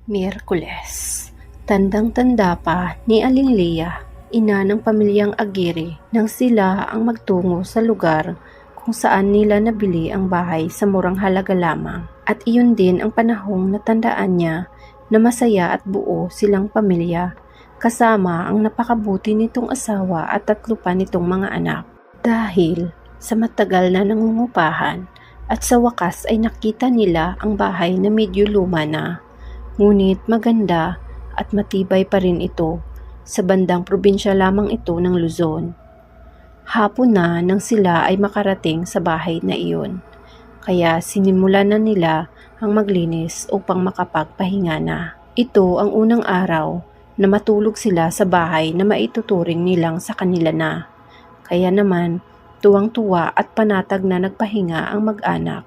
Miyerkules. Tandang-tanda pa ni Aling Leah, ina ng pamilyang Aguirre, nang sila ang magtungo sa lugar kung saan nila nabili ang bahay sa murang halaga lamang. At iyon din ang panahong natandaan niya na masaya at buo silang pamilya, kasama ang napakabuti nitong asawa at 3 pa nitong mga anak. Dahil sa matagal na nangungupahan at sa wakas ay nakita nila ang bahay na medyo luma na. Ngunit maganda at matibay pa rin ito. Sa bandang probinsya lamang ito ng Luzon. Hapon na nang sila ay makarating sa bahay na iyon. Kaya sinimulan na nila ang maglinis upang makapagpahinga na. Ito ang unang araw na matulog sila sa bahay na maituturing nilang sa kanila na. Kaya naman, tuwang-tuwa at panatag na nagpahinga ang mag-anak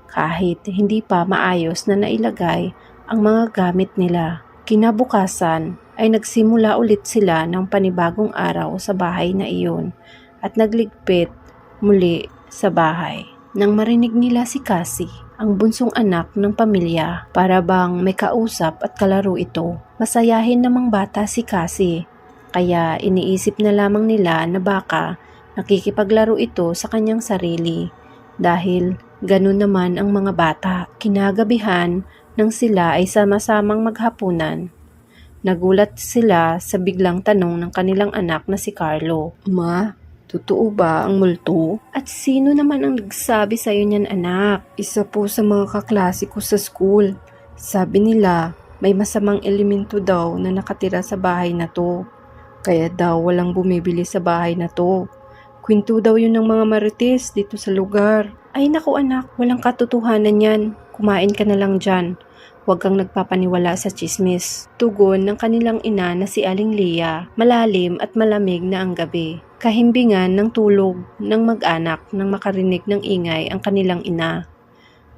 kahit hindi pa maayos na nailagay ang mga gamit nila. Kinabukasan ay nagsimula ulit sila ng panibagong araw sa bahay na iyon at nagligpit muli sa bahay. Nang marinig nila si Cassie, ang bunsong anak ng pamilya, para bang may kausap at kalaro ito. Masayahin namang bata si Cassie, kaya iniisip na lamang nila na baka nakikipaglaro ito sa kanyang sarili dahil ganun naman ang mga bata. Kinagabihan nang sila ay sama-samang maghapunan, nagulat sila sa biglang tanong ng kanilang anak na si Carlo. Ma, totoo ba ang multo? At sino naman ang nagsabi sa'yo niyan, anak? Isa po sa mga kaklase ko sa school. Sabi nila may masamang elemento daw na nakatira sa bahay na to. Kaya daw walang bumibili sa bahay na to. Kwento daw yun ng mga marites dito sa lugar. Ay naku anak, walang katotohanan yan. Kumain ka na lang dyan. Huwag kang nagpapaniwala sa chismis. Tugon ng kanilang ina na si Aling Leah. Malalim at malamig na ang gabi. Kahimbingan ng tulog ng mag-anak nang makarinig ng ingay ang kanilang ina.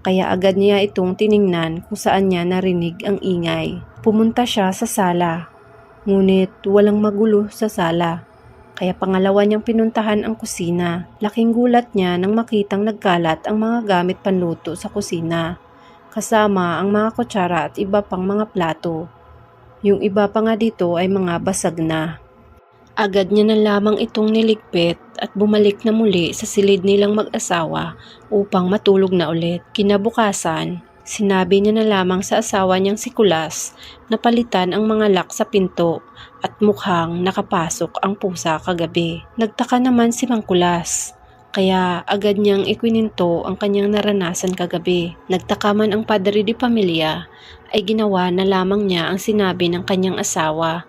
Kaya agad niya itong tiningnan kung saan niya narinig ang ingay. Pumunta siya sa sala. Ngunit walang magulo sa sala. Kaya pangalawa niyang pinuntahan ang kusina. Laking gulat niya nang makitang nagkalat ang mga gamit panluto sa kusina, kasama ang mga kutsara at iba pang mga plato. Yung iba pa nga dito ay mga basag na. Agad niya na lamang itong niligpit at bumalik na muli sa silid nilang mag-asawa upang matulog na ulit. Kinabukasan, sinabi niya na lamang sa asawa niyang si Kulas na palitan ang mga lock sa pinto at mukhang nakapasok ang pusa kagabi. Nagtaka naman si Mang Kulas. Kaya agad niyang ikwininto ang kanyang naranasan kagabi. Nagtaka man ang padre de pamilya ay ginawa na lamang niya ang sinabi ng kanyang asawa.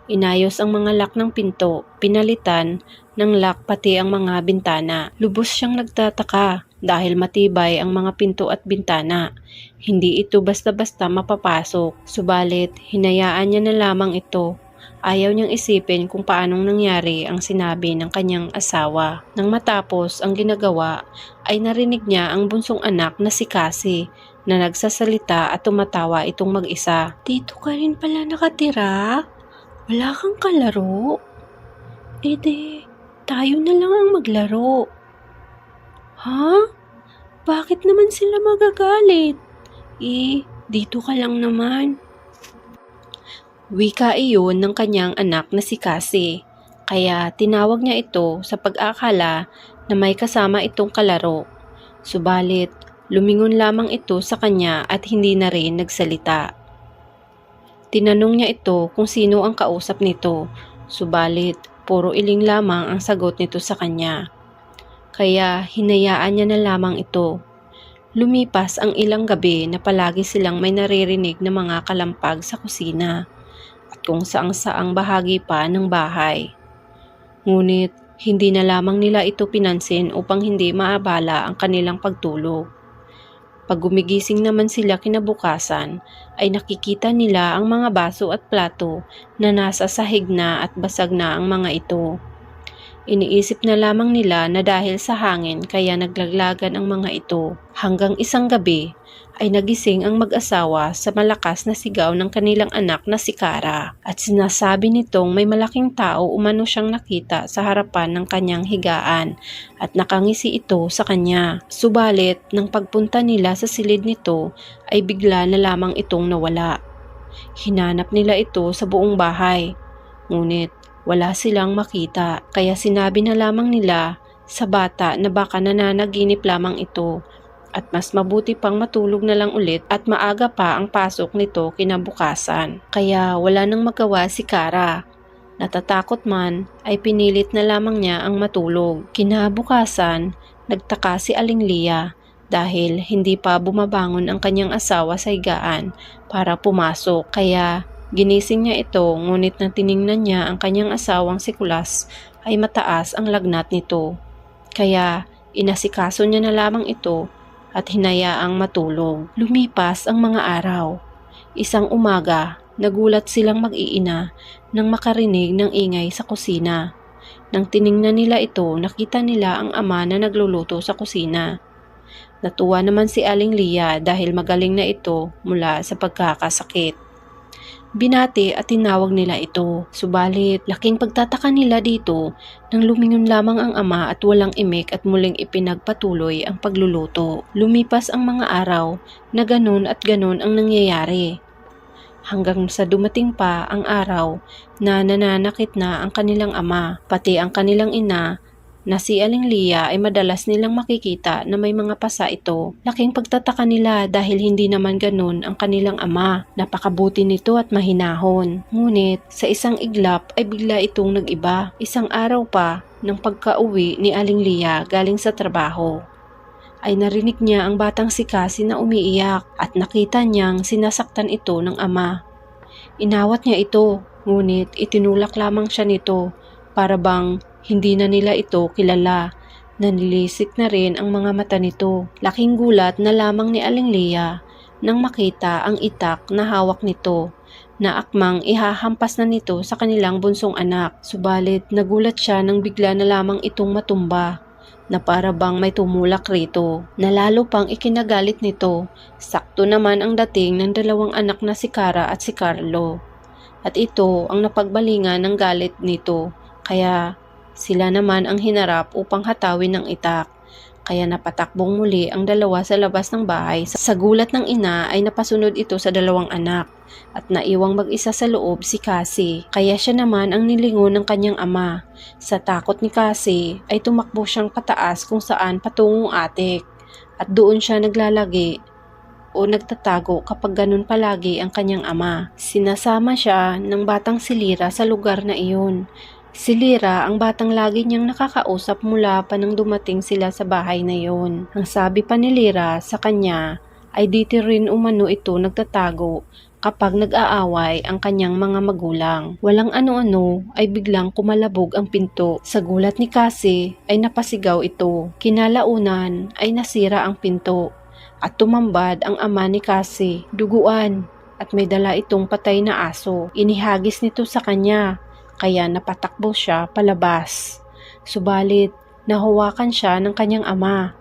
Inayos ang mga lock ng pinto, pinalitan ng lock pati ang mga bintana. Lubos siyang nagtataka dahil matibay ang mga pinto at bintana. Hindi ito basta-basta mapapasok, subalit hinayaan niya na lamang ito. Ayaw niyang isipin kung paanong nangyari ang sinabi ng kanyang asawa. Nang matapos ang ginagawa, ay narinig niya ang bunsong anak na si Cassie na nagsasalita at tumatawa itong mag-isa. Dito ka rin pala nakatira? Wala kang kalaro? Ede, tayo na lang ang maglaro. Ha? Bakit naman sila magagalit? Dito ka lang naman. Wika iyon ng kanyang anak na si Cassie, kaya tinawag niya ito sa pag-akala na may kasama itong kalaro. Subalit, lumingon lamang ito sa kanya at hindi na rin nagsalita. Tinanong niya ito kung sino ang kausap nito, subalit puro iling lamang ang sagot nito sa kanya. Kaya hinayaan niya na lamang ito. Lumipas ang ilang gabi na palagi silang may naririnig na mga kalampag sa kusina at kung saang-saang bahagi pa ng bahay. Ngunit hindi na lamang nila ito pinansin upang hindi maabala ang kanilang pagtulog. Pag gumigising naman sila kinabukasan, ay nakikita nila ang mga baso at plato na nasa sahig na at basag na ang mga ito. Iniisip na lamang nila na dahil sa hangin kaya naglaglagan ang mga ito. Hanggang isang gabi ay nagising ang mag-asawa sa malakas na sigaw ng kanilang anak na si Cara at sinasabi nitong may malaking tao umano siyang nakita sa harapan ng kanyang higaan at nakangisi ito sa kanya. Subalit nang pagpunta nila sa silid nito ay bigla na lamang itong nawala. Hinanap nila ito sa buong bahay, ngunit wala silang makita, kaya sinabi na lamang nila sa bata na baka nananaginip lamang ito at mas mabuti pang matulog na lang ulit at maaga pa ang pasok nito kinabukasan. Kaya wala nang magawa si Kara. Natatakot man ay pinilit na lamang niya ang matulog. Kinabukasan, nagtaka si Aling Lia dahil hindi pa bumabangon ang kanyang asawa sa higaan para pumasok. Kaya ginising niya ito, ngunit nang tiningnan niya ang kanyang asawang si Kulas ay mataas ang lagnat nito. Kaya inasikaso niya na lamang ito at hinayaang matulog. Lumipas ang mga araw. Isang umaga, nagulat silang mag-iina nang makarinig ng ingay sa kusina. Nang tiningnan nila ito, nakita nila ang ama na nagluluto sa kusina. Natuwa naman si Aling Lia dahil magaling na ito mula sa pagkakasakit. Binati at tinawag nila ito. Subalit, laking pagtataka nila dito nang lumingon lamang ang ama at walang imik at muling ipinagpatuloy ang pagluluto. Lumipas ang mga araw na ganun at ganun ang nangyayari. Hanggang sa dumating pa ang araw na nananakit na ang kanilang ama, pati ang kanilang ina na si Aling Lia ay madalas nilang makikita na may mga pasa ito. Laking pagtataka nila dahil hindi naman ganun ang kanilang ama. Napakabuti nito at mahinahon. Ngunit sa isang iglap ay bigla itong nag-iba. Isang araw pa ng pagka-uwi ni Aling Lia galing sa trabaho, ay narinig niya ang batang si Cassie na umiiyak at nakita niyang sinasaktan ito ng ama. Inawat niya ito, ngunit itinulak lamang siya nito para bang hindi na nila ito kilala. Nanilisik na rin ang mga mata nito. Laking gulat na lamang ni Aling Lia nang makita ang itak na hawak nito na akmang ihahampas na nito sa kanilang bunsong anak. Subalit nagulat siya nang bigla na lamang itong matumba na para bang may tumulak rito. Nalalo pang ikinagalit nito. Sakto naman ang dating ng dalawang anak na si Kara at si Carlo. At ito ang napagbalingan ng galit nito, kaya sila naman ang hinarap upang hatawin ng itak. Kaya napatakbong muli ang dalawa sa labas ng bahay. Sa gulat ng ina ay napasunod ito sa dalawang anak at naiwang mag-isa sa loob si Cassie. Kaya siya naman ang nilingon ng kanyang ama. Sa takot ni Cassie ay tumakbo siyang pataas kung saan patungong atik at doon siya naglalagi o nagtatago kapag ganun palagi ang kanyang ama. Sinasama siya ng batang si Lira sa lugar na iyon. Si Lira ang batang lagi niyang nakakausap mula pa nang dumating sila sa bahay na yon. Ang sabi pa ni Lira sa kanya ay dito rin umano ito nagtatago kapag nag-aaway ang kanyang mga magulang. Walang ano-ano ay biglang kumalabog ang pinto. Sa gulat ni Cassie ay napasigaw ito. Kinalaunan ay nasira ang pinto at tumambad ang ama ni Cassie, duguan, at may dala itong patay na aso. Inihagis nito sa kanya, kaya napatakbo siya palabas. Subalit, nahawakan siya ng kanyang ama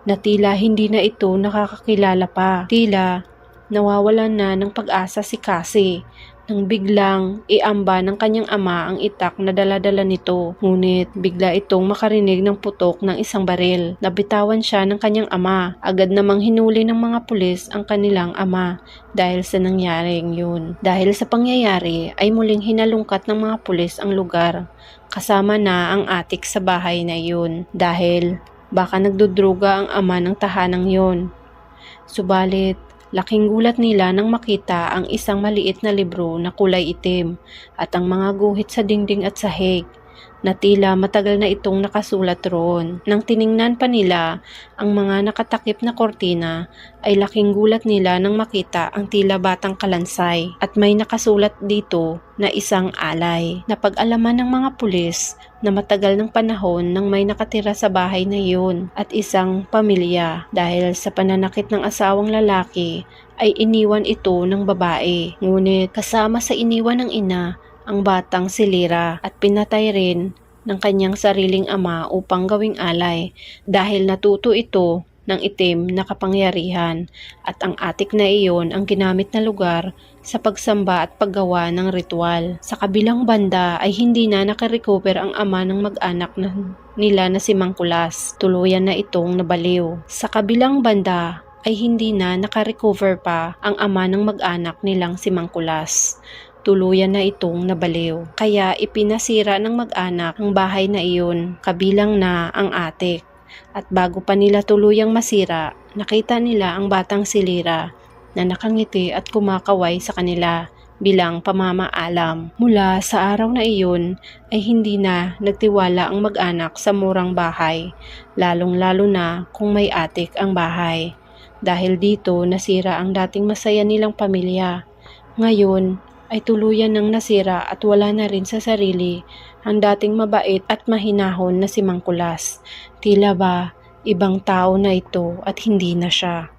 na tila hindi na ito nakakakilala pa. Tila nawawalan na ng pag-asa si Cassie nang biglang iamba ng kanyang ama ang itak na dala-dala nito. Ngunit bigla itong makarinig ng putok ng isang baril. Nabitawan siya ng kanyang ama. Agad namang hinuli ng mga pulis ang kanilang ama dahil sa nangyaring yun. Dahil sa pangyayari ay muling hinalungkat ng mga pulis ang lugar, kasama na ang atik sa bahay na yun dahil baka nagdudruga ang ama ng tahanang yun. Subalit, laking gulat nila nang makita ang isang maliit na libro na kulay itim at ang mga guhit sa dingding at sahig na tila matagal na itong nakasulat roon. Nang tiningnan pa nila ang mga nakatakip na kortina ay laking gulat nila nang makita ang tila batang kalansay at may nakasulat dito na isang alay. Napag-alaman ng mga pulis na matagal ng panahon nang may nakatira sa bahay na iyon at isang pamilya dahil sa pananakit ng asawang lalaki ay iniwan ito ng babae. Ngunit kasama sa iniwan ng ina ang batang si Lira at pinatay rin ng kanyang sariling ama upang gawing alay dahil natuto ito ng itim na kapangyarihan at ang atik na iyon ang ginamit na lugar sa pagsamba at paggawa ng ritual. Sa kabilang banda ay hindi na nakarecover ang ama ng mag-anak nila na si Mang Kulas. Tuluyan na itong nabaliw. Sa kabilang banda ay hindi na nakarecover pa ang ama ng mag-anak nilang si Mang Kulas. Tuluyan na itong nabaliw. Kaya ipinasira ng mag-anak ang bahay na iyon, kabilang na ang atik. At bago pa nila tuluyang masira, nakita nila ang batang si Lyra na nakangiti at kumakaway sa kanila bilang pamamaalam. Mula sa araw na iyon ay hindi na nagtiwala ang mag-anak sa murang bahay, lalong-lalo na kung may atik ang bahay. Dahil dito nasira ang dating masaya nilang pamilya. Ngayon ay tuluyan ng nasira at wala na rin sa sarili ang dating mabait at mahinahon na si Mang Kulas. Tila ba ibang tao na ito at hindi na siya.